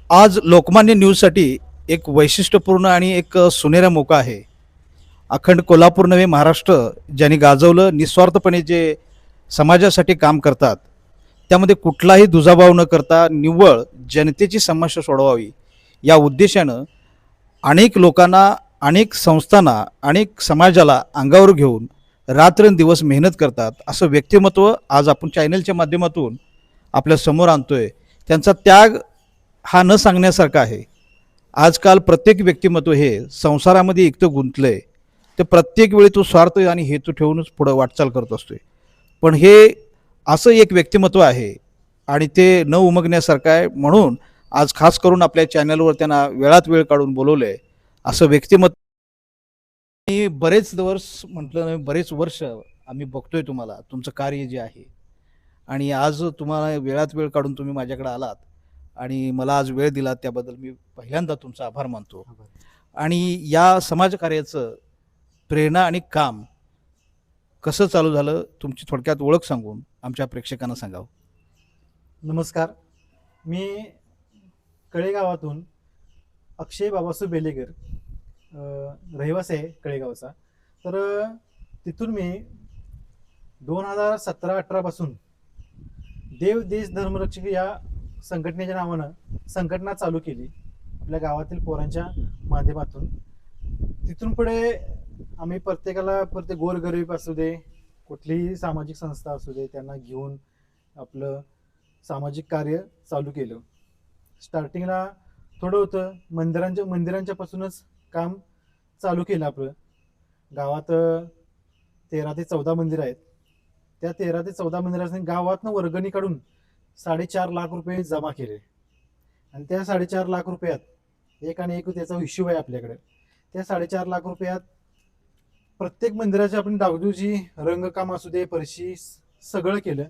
आज लोकमान्य न्यूजसाठी एक वैशिष्ट्यपूर्ण आणि एक सुनहरा मौका आहे. अखंड कोल्हापूर नव्हे महाराष्ट्र ज्यांनी गाजवलं निस्वार्थपणे जे समाजासाठी काम करतात, त्यामध्ये कुठलाही दुजाभाव न करता निव्वळ जनतेची समस्या सोडवावी या उद्देशानं अनेक लोकांना, अनेक संस्थांना, अनेक समाजाला अंगावर घेऊन रात्रंदिवस मेहनत करतात. असं व्यक्तिमत्व आज आपण चॅनलच्या माध्यमातून आपल्या समोर आणतोय. त्यांचा त्याग हा न सांगण्यासारखा आहे. आजकाल प्रत्येक व्यक्तिमत्व हे संसारामध्ये इतकं गुंतलंय, ते प्रत्येक वेळी तो स्वार्थ आणि हेतू ठेवूनच पुढं वाटचाल करत असतोय. पण हे असं एक व्यक्तिमत्व आहे आणि ते न उमगण्यासारखं आहे. म्हणून आज खास करून आपल्या चॅनलवर त्यांना वेळात वेळ काढून बोलवलंय. असं व्यक्तिमत्व आणि बरेच वर्ष म्हटलं नाही, बरेच वर्ष आम्ही बघतोय तुम्हाला, तुमचं कार्य जे आहे. आणि आज तुम्हाला वेळात वेळ काढून तुम्ही माझ्याकडे आलात आणि मला आज वेळ दिलात त्याबद्दल मी पहिल्यांदा तुमचा आभार मानतो. आणि या समाजकार्याचं प्रेरणा आणि काम कसं चालू झालं, तुमची थोडक्यात ओळख सांगून आमच्या प्रेक्षकांना सांगावं. नमस्कार. मी कळेगावातून अक्षय बाबासू बेलेकर रहिवासी आहे कळेगावचा. तर तिथून मी 2017-18 पासून देव देश धर्मरक्षक या संघटनेच्या नावानं संघटना चालू केली आपल्या गावातील पोरांच्या माध्यमातून. तिथून पुढे आम्ही प्रत्येक गोरगरीब असू दे, कुठलीही सामाजिक संस्था असू दे, त्यांना घेऊन आपलं सामाजिक कार्य चालू केलं. स्टार्टिंगला थोडं होतं, मंदिरांच्या पासूनच काम चालू केलं. आपलं गावात 13 ते 14 मंदिर आहेत. त्या 13 ते 14 मंदिरांनी गावातनं वर्गणी काढून 4.5 लाख रुपये जमा केले. आणि त्या 4.5 लाख रुपयात एक त्याचा हिशोब आहे आपल्याकडे. त्या 4.5 लाख रुपयात प्रत्येक मंदिराची आपण डागडुजी, रंगकाम असू दे, फरशी सगळं केलं.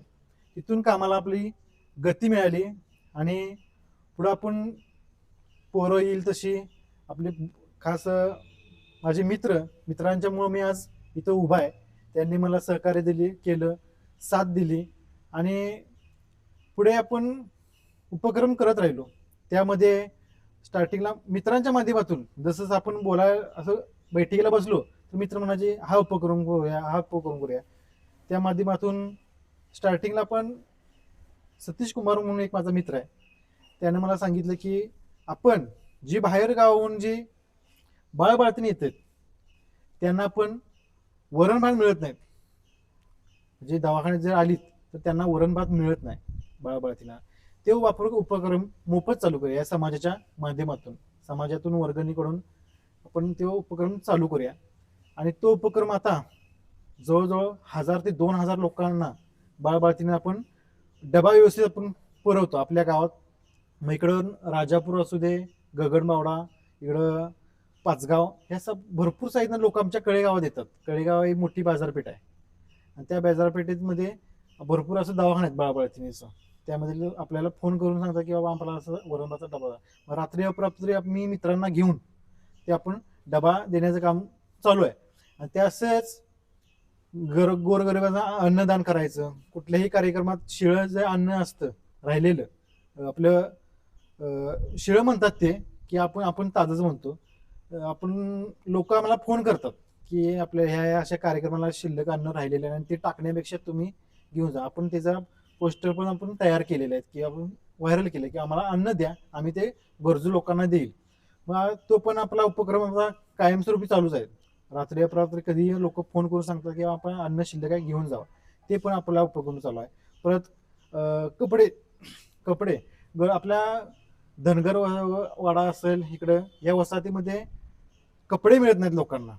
तिथून कामाला आपली गती मिळाली आणि पुढं आपण पोरं येईल तशी आपले खास माझे मित्रांच्यामुळं मी आज इथं उभा आहे. त्यांनी मला सहकार्य केलं, साथ दिली आणि पुढे आपण उपक्रम करत राहिलो. त्यामध्ये स्टार्टिंगला मित्रांच्या माध्यमातून जसं आपण असं बैठकीला बसलो तर मित्र म्हणायचे हा उपक्रम करूया. त्या माध्यमातून स्टार्टिंगला पण सतीश कुमार म्हणून एक माझा मित्र आहे, त्याने मला सांगितलं की आपण जी बाहेर गावाहून जी बाळबाळतीने येतात त्यांना आपण वरण भात मिळत नाहीत, जे दवाखान्यात जर आलीत तर त्यांना वरण भात मिळत नाही बाळबाळतीला, ते उपक्रम मोफत चालू करूया. या समाजाच्या माध्यमातून समाजातून वर्गणी करून आपण तो उपक्रम चालू करूया. आणि तो उपक्रम आता जवळजवळ 1000 ते 2000 लोकांना बाळबाळतीने आपण डबा व्यवस्थित आपण पुरवतो आपल्या गावात. मग इकडं राजापूर असू दे, गगनबावडा, इकडं पाचगाव, ह्या भरपूर साईडनं लोक आमच्या कळेगावात येतात. कळेगाव ही मोठी बाजारपेठ आहे आणि त्या बाजारपेठेमध्ये भरपूर असं दवाखाने आहेत बाळबाळतीनेचं. त्यामध्ये आपल्याला फोन करून सांगतात की बाबा आम्हाला असं वरणभाचा डबा द्या. मग रात्री अपरात्री मी मित्रांना घेऊन ते आपण डबा देण्याचं काम चालू आहे. आणि ते असंच गोरगरिबांना अन्नदान करायचं. कुठल्याही कार्यक्रमात शिळं जे अन्न असतं राहिलेलं, आपलं शिळं म्हणतात ते, की आपण ताजंच म्हणतो. आपण लोक आम्हाला फोन करतात की आपल्या ह्या अशा कार्यक्रमाला शिल्लक अन्न राहिलेलं आहे आणि ते टाकण्यापेक्षा तुम्ही घेऊन जा. आपण त्याचा पोस्टर पण आपण तयार केलेले आहेत की आपण व्हायरल केलं की आम्हाला अन्न द्या, आम्ही ते गरजू लोकांना देईल. मग तो पण आपला उपक्रम आपला कायमस्वरूपी चालूच आहे. रात्री अपरात्री कधी लोक फोन करून सांगतात की आपण अन्न शिल्लक आहे घेऊन जावं, ते पण आपला उपक्रम चालू आहे. परत कपडे आपल्या धनगर वाडा असेल, इकडं या वसाहतीमध्ये कपडे मिळत नाहीत लोकांना.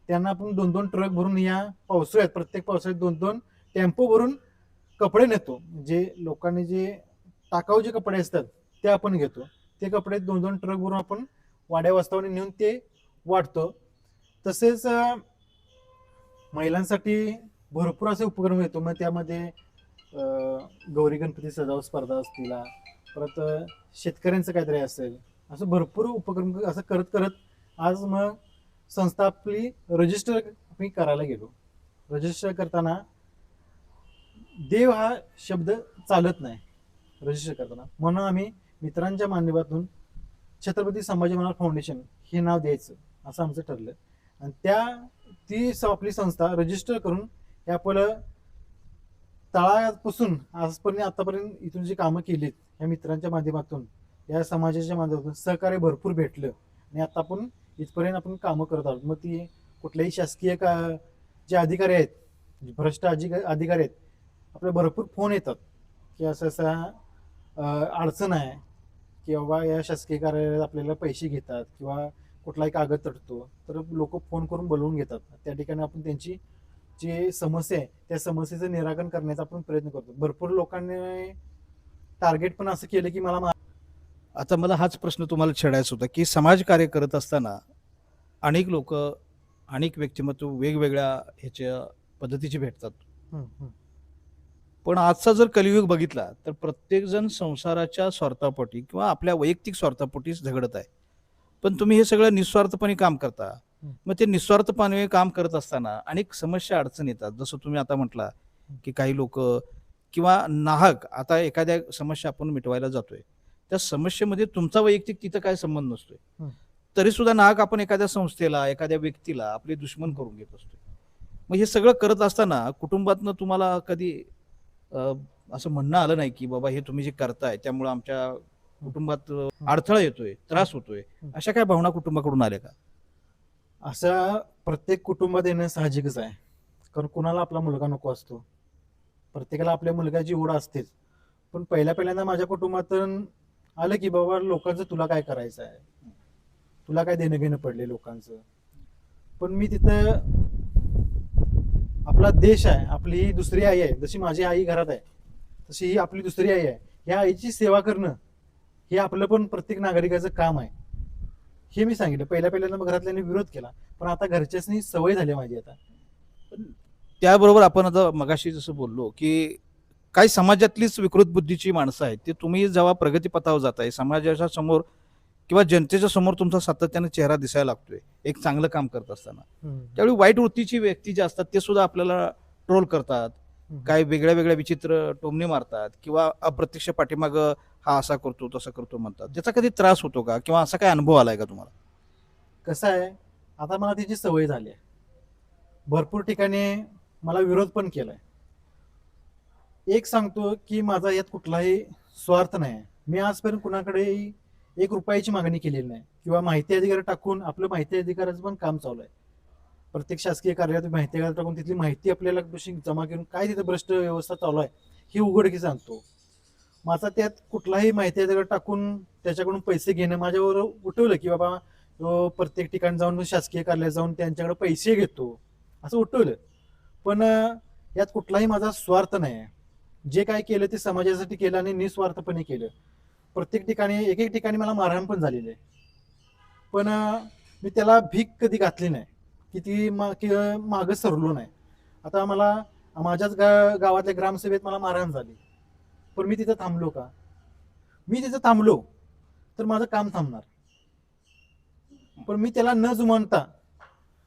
त्यांना आपण 2-2 ट्रक भरून या पावसाळ्यात, प्रत्येक पावसाळ्यात 2-2 टेम्पो भरून कपडे नेतो. जे लोकांनी जे टाकाऊ जे कपडे असतात ते आपण घेतो. ते कपडे 2-2 ट्रक भरून आपण वाड्या वस्तावने नेऊन ते वाटतो. तसेच महिलांसाठी भरपूर असे उपक्रम येतो. मग त्यामध्ये गौरी गणपती सजावट स्पर्धा असतील, परत शेतकऱ्यांचं काहीतरी असेल, असं भरपूर उपक्रम असं करत करत आज मग संस्था आपली रजिस्टर आम्ही करायला गेलो. रजिस्टर करताना देव हा शब्द चालत नाही रजिस्टर करताना, म्हणून आम्ही मित्रांच्या माध्यमातून छत्रपती संभाजी महाराज फाउंडेशन हे नाव द्यायचं असं आमचं ठरलं. आणि आपली संस्था रजिस्टर करून हे आपलं तळापासून आजपर्यंत आतापर्यंत इथून जी कामं केलीत या मित्रांच्या माध्यमातून, या समाजाच्या माध्यमातून सहकार्य भरपूर भेटलं आणि आता आपण इथपर्यंत आपण कामं करत आहोत. मग ती कुठल्याही शासकीय जे अधिकारी आहेत, भ्रष्ट अधिकारी आहेत, आपले भरपूर फोन येतात की असं अडचण आहे की बाबा या शासकीय कार्यालयात आपल्याला पैसे घेतात किंवा कुठलाही कागद तडतो, तर लोक फोन करून बोलवून घेतात. त्या ठिकाणी आपण त्यांची जी समस्या आहे त्या समस्येचं निराकरण करण्याचा आपण प्रयत्न करतो. भरपूर लोकांनी टार्गेट पण असं केलं की मला आता मला हाच प्रश्न तुम्हाला छेडायचा होता की समाजकार्य करत असताना अनेक लोक, अनेक व्यक्तिमत्व वेगवेगळ्या ह्याच्या पद्धतीचे भेटतात. पण आजचा जर कलियुग बघितला तर प्रत्येकजण संसाराच्या स्वार्थापोटी किंवा आपल्या वैयक्तिक स्वार्थापोटीच झगडत आहे. पण तुम्ही हे सगळं निस्वार्थपणे काम करता. मग ते निस्वार्थपणे काम करत असताना अनेक समस्या अडचण येतात. जसं तुम्ही आता म्हटला की काही लोक किंवा नाहक, आता एखाद्या समस्या आपण मिटवायला जातोय, त्या समस्येमध्ये तुमचा वैयक्तिक तिथं काय संबंध नसतोय, तरी सुद्धा नाहक आपण एखाद्या संस्थेला, एखाद्या व्यक्तीला आपले दुश्मन करून घेत असतोय. मग हे सगळं करत असताना कुटुंबातनं तुम्हाला कधी असं म्हणणं आलं नाही की बाबा हे तुम्ही जे करताय त्यामुळे आमच्या कुटुंबात अडथळा येतोय, त्रास होतोय, अशा काय भावना कुटुंबाकडून आल्या का? असं प्रत्येक कुटुंबात येणं साहजिकच आहे. कारण कुणाला आपला मुलगा नको असतो, प्रत्येकाला आपल्या मुलगाची ओढ असतेच. पण पहिल्यांदा माझ्या कुटुंबातून आलं की बाबा लोकांचं तुला काय करायचं आहे, तुला काय देणं घेणं पडले लोकांचं. पण मी तिथं आपला देश आहे, आपली ही दुसरी आई आहे. जशी माझी आई घरात आहे तशी ही आपली दुसरी आई आहे. ह्या आईची सेवा करणं हे आपलं पण प्रत्येक नागरिकाचं काम आहे, हे मी सांगितलं. पहिल्यांदा मग घरातल्यांनी विरोध केला, पण आता घरच्यासनी सवय झाली माझी आता. त्याबरोबर आपण आता मगाशी जसं बोललो की काही समाजातलीच विकृत बुद्धीची माणसं आहेत, ते तुम्ही जेव्हा प्रगतीपथावर जाताय, समाजाच्या समोर किंवा जनतेच्या समोर तुमचा सातत्याने चेहरा दिसायला लागतोय एक चांगलं काम करत असताना, त्यावेळी वाईट वृत्तीची व्यक्ती जे असतात ते सुद्धा आपल्याला ट्रोल करतात, काय वेगळ्या वेगळ्या विचित्र टोमणे मारतात किंवा अप्रत्यक्ष पाठीमाग हा असा करतो तसा करतो म्हणतात. त्याचा कधी त्रास होतो का किंवा असा काय अनुभव आलाय का तुम्हाला? कसं आहे, आता मला त्याची सवय झाली आहे. भरपूर ठिकाणी मला विरोध पण केलाय. एक सांगतो की माझा यात कुठलाही स्वार्थ नाही. मी आजपर्यंत कुणाकडेही 1 रुपयाची मागणी केलेली नाही किंवा माहिती अधिकार टाकून आपलं माहिती अधिकाराचं पण काम चालू आहे. प्रत्येक शासकीय कार्यालयात माहिती अधिकार टाकून तिथली माहिती आपल्याला कशी जमा करून काय तिथे भ्रष्ट व्यवस्था चालू आहे ही उघडकीस सांगतो. माझा त्यात कुठलाही माहिती अधिकार टाकून त्याच्याकडून पैसे घेणं माझ्यावर उठवलं की बाबा प्रत्येक ठिकाणी जाऊन शासकीय कार्यालयात जाऊन त्यांच्याकडे पैसे घेतो असं उठवलं. पण यात कुठलाही माझा स्वार्थ नाही आहे. जे काय केलं ते समाजासाठी केलं आणि निस्वार्थपणे केलं. प्रत्येक ठिकाणी एक ठिकाणी मला मारहाण पण झालेली आहे, पण मी त्याला भीक कधी घातली नाही की ती मागं सरलो नाही. आता मला माझ्याच गावातल्या ग्रामसभेत मला मारहाण झाली, पण मी तिथं थांबलो का? मी तिथं थांबलो तर माझं काम थांबणार. पण मी त्याला न जुमानता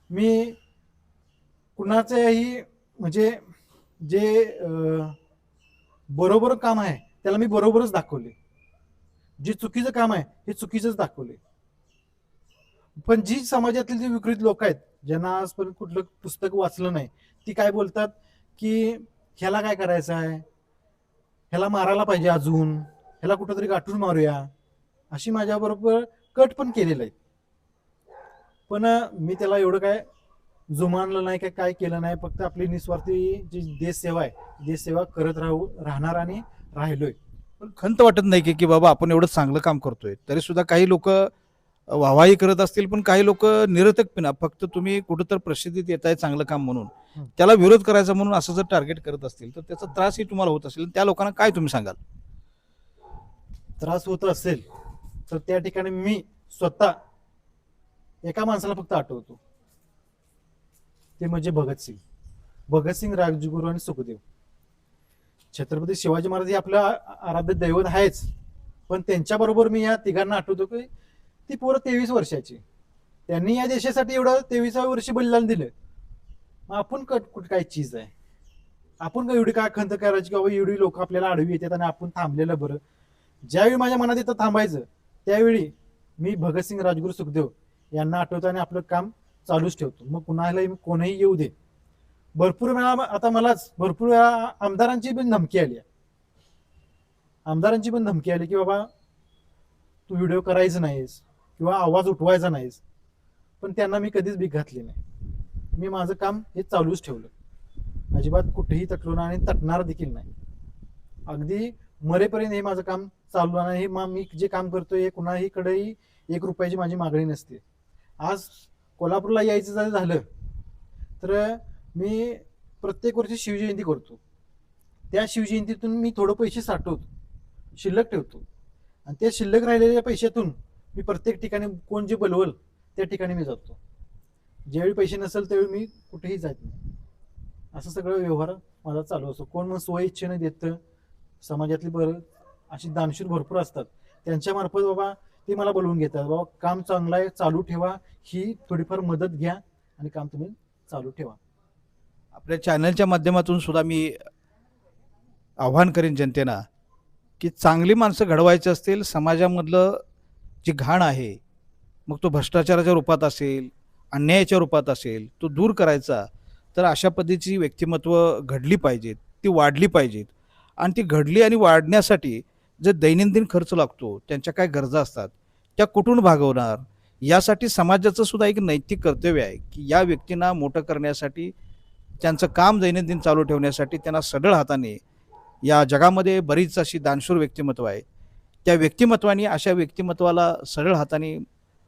मी कुणाचंही म्हणजे जे बरोबर काम आहे त्याला मी बरोबरच दाखवले, जे चुकीचं काम आहे हे चुकीचंच दाखवले. पण जी समाजातील जी विकृत लोक आहेत ज्यांना आजपर्यंत कुठलं पुस्तक वाचलं नाही, ती काय बोलतात की ह्याला काय करायचं आहे, ह्याला मारायला पाहिजे, अजून ह्याला कुठंतरी गाठून मारूया, अशी माझ्याबरोबर कट पण केलेलं आहे. पण मी त्याला एवढं काय जुमानलं नाही, काय केलं नाही. फक्त आपली निस्वार्थी जी देशसेवा आहे देशसेवा करत राहणार आणि राहिलोय. पण खंत वाटत नाही की बाबा आपण एवढं चांगलं काम करतोय तरी सुद्धा काही लोक वाहवाही करत असतील, पण काही लोक निरर्थकपणा, फक्त तुम्ही कुठं तर प्रसिद्धीत येत आहे चांगलं काम म्हणून त्याला विरोध करायचा म्हणून असं जर टार्गेट करत असतील तर त्याचा त्रासही तुम्हाला होत असेल. त्या लोकांना काय तुम्ही सांगाल? त्रास होत असेल तर त्या ठिकाणी मी स्वतः एका माणसाला फक्त आठवतो, ते म्हणजे भगतसिंग, राजगुरू आणि सुखदेव. छत्रपती शिवाजी महाराज हे आपलं आराध्य दैवत आहेच, पण त्यांच्याबरोबर मी या तिघांना आठवतो की ती पोरं 23 वर्षाची, त्यांनी या देशासाठी एवढं 23व्या वर्षी बलिदान दिलं. मग आपण कुठं काय चीज आहे? आपण काय एवढी काय खंत करायची की बाबा एवढी लोक आपल्याला आडवी येतात आणि आपण थांबलेलं बरं? ज्यावेळी माझ्या मनात इथं थांबायचं त्यावेळी मी भगतसिंग राजगुरू सुखदेव यांना आठवतो आणि आपलं काम चालूच ठेवतो. मग कुणालाही कोणीही येऊ दे. भरपूर वेळा आता मलाच भरपूर वेळा आमदारांची पण धमकी आली की बाबा तू व्हिडिओ करायचं नाहीस किंवा आवाज उठवायचा नाहीस, पण त्यांना मी कधीच भीक घातली नाही. मी माझं काम हे चालूच ठेवलं, अजिबात कुठेही तटलो नाही आणि तटणार देखील नाही. अगदी मरेपर्यंत हे माझं काम चालू आहे. हे मी जे काम करतोय हे कुणाहीकडेही 1 रुपयाची माझी मागणी नसते. आज कोल्हापूरला यायचं जर झालं तर मी प्रत्येक वर्षी शिवजयंती करतो. त्या शिवजयंतीतून मी थोडं पैसे साठवतो, शिल्लक ठेवतो आणि त्या शिल्लक राहिलेल्या पैशातून मी प्रत्येक ठिकाणी कोण जे बोलवल त्या ठिकाणी मी जातो. ज्यावेळी पैसे नसेल त्यावेळी मी कुठेही जात नाही. असं सगळं व्यवहार माझा चालू असतो. कोण मग स्वइच्छेने देतं, समाजातली बरं अशी दानशूर भरपूर असतात, त्यांच्या मार्फत बाबा ते मला बोलवून घेतात, बाबा काम चांगलं आहे चालू ठेवा, ही थोडीफार मदत घ्या आणि काम तुम्ही चालू ठेवा. आपल्या चॅनलच्या माध्यमातून सुद्धा मी आव्हान करेन जनतेला की चांगली माणसं घडवायची असतील, समाजामधलं जी घाण आहे, मग तो भ्रष्टाचाराच्या रूपात असेल, अन्यायाच्या रूपात असेल, तो दूर करायचा, तर अशा पद्धतीची व्यक्तिमत्व घडली पाहिजेत, ती वाढली पाहिजेत. आणि ती घडली आणि वाढण्यासाठी जे दैनंदिन खर्च लागतो, त्यांच्या काय गरजा असतात, त्या कुठून भागवणार, यासाठी समाजाचं सुद्धा एक नैतिक कर्तव्य आहे की या व्यक्तींना मोठं करण्यासाठी, त्यांचं काम दैनंदिन चालू ठेवण्यासाठी त्यांना सढळ हाताने, या जगामध्ये बरीच अशी दानशूर व्यक्तिमत्व आहे, त्या व्यक्तिमत्वाने अशा व्यक्तिमत्वाला सरळ हाताने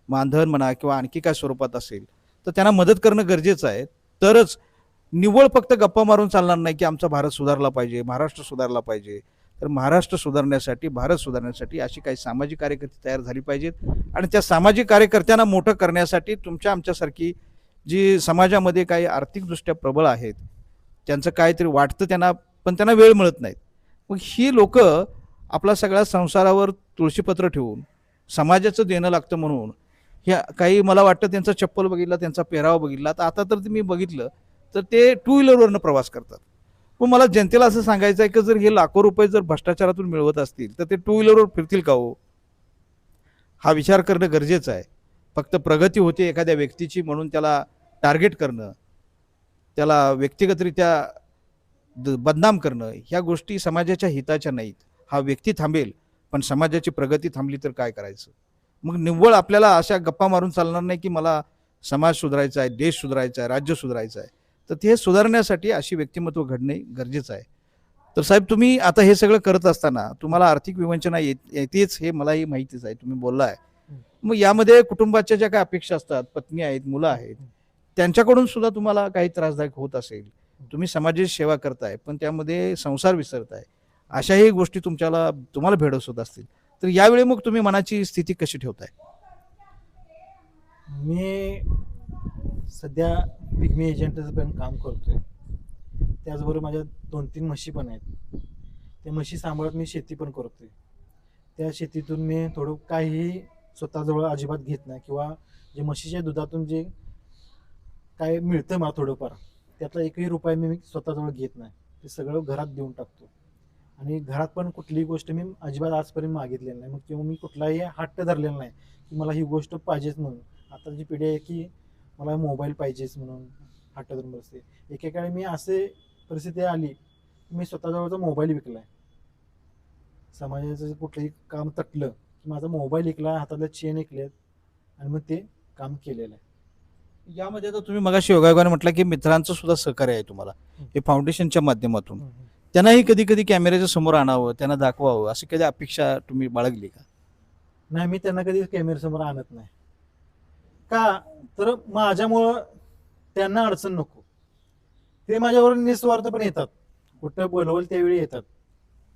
मानधन म्हणा किंवा आणखी काय स्वरूपात असेल तर त्यांना मदत करणं गरजेचं आहे. तरच निव्वळ फक्त गप्पा मारून चालणार नाही की आमचा भारत सुधारला पाहिजे, महाराष्ट्र सुधारला पाहिजे. तर महाराष्ट्र सुधारण्यासाठी, भारत सुधारण्यासाठी अशी काही सामाजिक कार्यकर्ते तयार झाली पाहिजेत आणि त्या सामाजिक कार्यकर्त्यांना मोठं करण्यासाठी तुमच्या आमच्यासारखी जी समाजामध्ये काही आर्थिकदृष्ट्या प्रबळ आहेत, त्यांचं काहीतरी वाटतं त्यांना, पण त्यांना वेळ मिळत नाही. मग ही लोक आपला सगळ्या संसारावर तुळशीपत्र ठेवून समाजाचं देणं लागतं म्हणून ह्या काही, मला वाटतं त्यांचं चप्पल बघितला, त्यांचा पेहराव बघितला, तर आता तर मी बघितलं तर ते 2 व्हीलरवरनं प्रवास करतात. पण मला जनतेला असं सांगायचं आहे की जर हे लाखो रुपये जर भ्रष्टाचारातून मिळवत असतील तर ते 2 व्हीलरवर फिरतील का हो? हा विचार करणं गरजेचं आहे. फक्त प्रगती होते एखाद्या व्यक्तीची म्हणून त्याला टार्गेट करणं, त्याला व्यक्तिगतरित्या बदनाम करणं, ह्या गोष्टी समाजाच्या हिताच्या नाहीत. हा व्यक्ती थांबेल पण समाजाची प्रगती थांबली तर काय करायचं? मग निव्वळ आपल्याला अशा गप्पा मारून चालणार नाही की मला समाज सुधारायचा आहे, देश सुधारायचा आहे, राज्य सुधारायचं आहे. तर ते सुधारण्यासाठी अशी व्यक्तिमत्व घडणे गरजेचं आहे. तर साहेब, तुम्ही आता हे सगळं करत असताना तुम्हाला आर्थिक विवंचना येतेच, हे मलाही माहितीच आहे, तुम्ही बोललाय. मग यामध्ये कुटुंबाच्या ज्या काही अपेक्षा असतात, पत्नी आहेत, मुलं आहेत, त्यांच्याकडून सुद्धा तुम्हाला काही त्रासदायक होत असेल. तुम्ही समाजाची सेवा करताय पण त्यामध्ये संसार विसरताय, अशाही गोष्टी तुम्हाला भेडसावत असतील. तर यावेळी मग तुम्ही मनाची स्थिती कशी ठेवताय? मी सध्या पिग्मी एजंटचं पण काम करतोय. त्याचबरोबर माझ्या 2-3 म्हशी पण आहेत. त्या म्हशी सांभाळत मी शेती पण करतोय. त्या शेतीतून मी थोडं काहीही स्वतःजवळ अजिबात घेत नाही किंवा जे म्हशीच्या दुधातून जे काय मिळतं मला थोडंफार, त्यातला 1ही रुपया मी स्वतःजवळ घेत नाही. ते सगळं घरात देऊन टाकतो आणि घरात पण कुठलीही गोष्ट मी अजिबात आजपर्यंत मागितलेली नाही. मग किंवा मी कुठलाही हट्ट धरलेला नाही की मला ही गोष्ट पाहिजेच म्हणून. आताची पिढी आहे की मला मोबाईल पाहिजेच म्हणून हट्ट धरून बसते. एकेकाळी मी असे परिस्थिती आली की मी स्वतःजवळचा मोबाईल विकलाय. समाजाचं कुठलंही काम तटलं की माझा मोबाईल विकला, हातातल्या चेन विकल्यात आणि मग ते काम केलेलं आहे. यामध्ये आता तुम्ही मगाशी योगायोगाने म्हटलं की मित्रांचं सुद्धा सहकार्य आहे तुम्हाला हे फाउंडेशनच्या माध्यमातून. त्यांनाही कधी कधी कॅमेऱ्याच्या समोर आणावं, त्यांना दाखवावं, अशी कधी अपेक्षा तुम्ही बाळगली का? नाही, मी त्यांना कधी कॅमेऱ्यासमोर आणत नाही. का तर माझ्यामुळं त्यांना अडचण नको. ते माझ्यावर निस्वार्थपणे येतात, कुठं बोलवल त्यावेळी येतात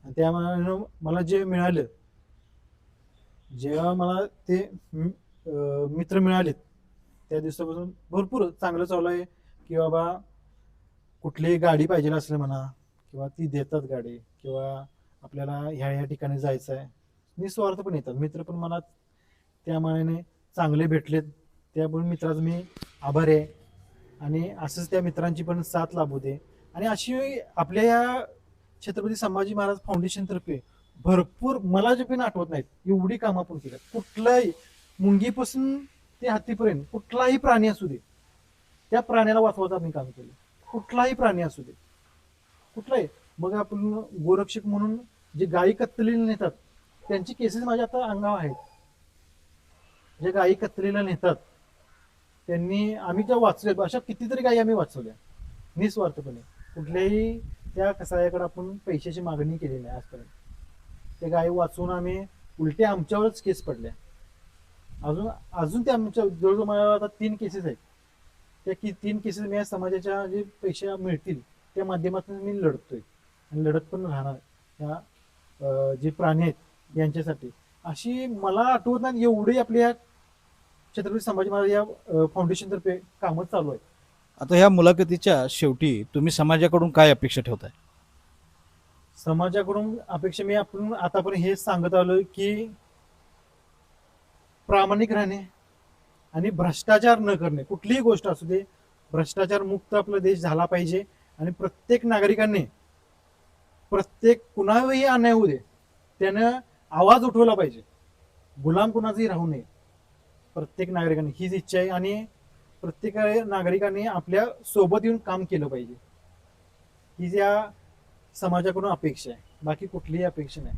आणि त्यामुळे मला जे मिळालं, जेव्हा मला ते मित्र मिळालेत त्या दिवसापासून भरपूर चांगलं चालू आहे की बाबा कुठलीही गाडी पाहिजे असलं म्हणा किंवा ती देतात गाडी, किंवा आपल्याला ह्या ठिकाणी जायचं आहे, निस्वार्थ पण येतात. मित्र पण मला त्या मानाने चांगले भेटलेत, त्यामुळे मित्राचं मी आभारी आहे आणि असंच त्या मित्रांची पण साथ लाभू दे. आणि अशी आपल्या या छत्रपती संभाजी महाराज फाउंडेशनतर्फे भरपूर मला जे पण आठवत नाहीत एवढी कामं आपण केल्यात. कुठलाही मुंगीपासून ते हत्तीपर्यंत कुठलाही प्राणी असू दे त्या प्राण्याला वाचवायचं आम्ही काम केलं. कुठलाही प्राणी असू दे कुठलाही. मग आपण गोरक्षक म्हणून जे गायी कत्तलीला नेतात त्यांची केसेस माझ्या आता अंगावर आहेत. जे गायी कत्तलीला नेतात त्यांनी आम्ही त्या वाचल्या अशा कितीतरी गायी आम्ही वाचवल्या निस्वार्थपणे. कुठल्याही त्या कसायाकडे आपण पैशाची मागणी केली नाही आजपर्यंत. त्या गायी वाचवून आम्ही उलटे आमच्यावरच केस पडल्या. अजून अजून ते आमच्या जवळजवळ मला आता 3 केसेस आहेत. त्या 3 केसेस मी या समाजाच्या जे पैसे मिळतील त्या माध्यमातून मी लढतोय आणि लढत पण राहणार. ह्या जे प्राणी आहेत यांच्यासाठी अशी मला आठवत नाही एवढी आपल्या छत्रपती संभाजी महाराज या फाउंडेशनतर्फे कामं चालू आहेत. आता ह्या मुलाखतीच्या शेवटी तुम्ही समाजाकडून काय अपेक्षा ठेवताय? समाजाकडून अपेक्षा मी आपण आतापर्यंत हेच सांगत आलो की प्रामाणिक राहणे आणि भ्रष्टाचार न करणे. कुठलीही गोष्ट असू दे भ्रष्टाचार मुक्त आपला देश झाला पाहिजे आणि प्रत्येक नागरिकांनी प्रत्येक कुणावरही अन्याय होऊ दे त्यानं आवाज उठवला पाहिजे. गुलाम कुणाचंही राहू नये. प्रत्येक नागरिकांनी हीच इच्छा आहे आणि प्रत्येक नागरिकांनी आपल्या सोबत येऊन काम केलं पाहिजे. ही या समाजाकडून अपेक्षा आहे. बाकी कुठलीही अपेक्षा नाही.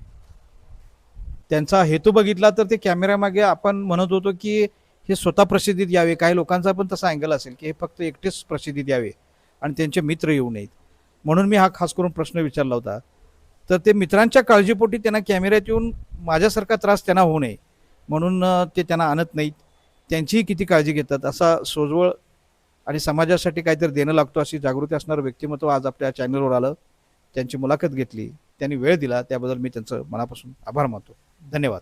त्यांचा हेतू बघितला तर ते कॅमेऱ्यामागे आपण म्हणत होतो की हे स्वतः प्रसिद्धीत यावे. काही लोकांचा पण तसा अँगल असेल की हे फक्त एकटेच प्रसिद्धीत यावे आणि त्यांचे मित्र येऊ नयेत. म्हणून मी हा खास करून प्रश्न विचारला होता. तर ते मित्रांच्या काळजीपोटी त्यांना कॅमेऱ्यात येऊन माझ्यासारखा त्रास त्यांना होऊ नये म्हणून ते त्यांना आणत नाहीत. त्यांचीही किती काळजी घेतात. असा सोजवळ आणि समाजासाठी काहीतरी देणं लागतो अशी जागृती असणारं व्यक्तिमत्व आज आपल्या चॅनलवर आलं. त्यांची मुलाखत घेतली, त्यांनी वेळ दिला त्याबद्दल मी त्यांचं मनापासून आभार मानतो. धन्यवाद.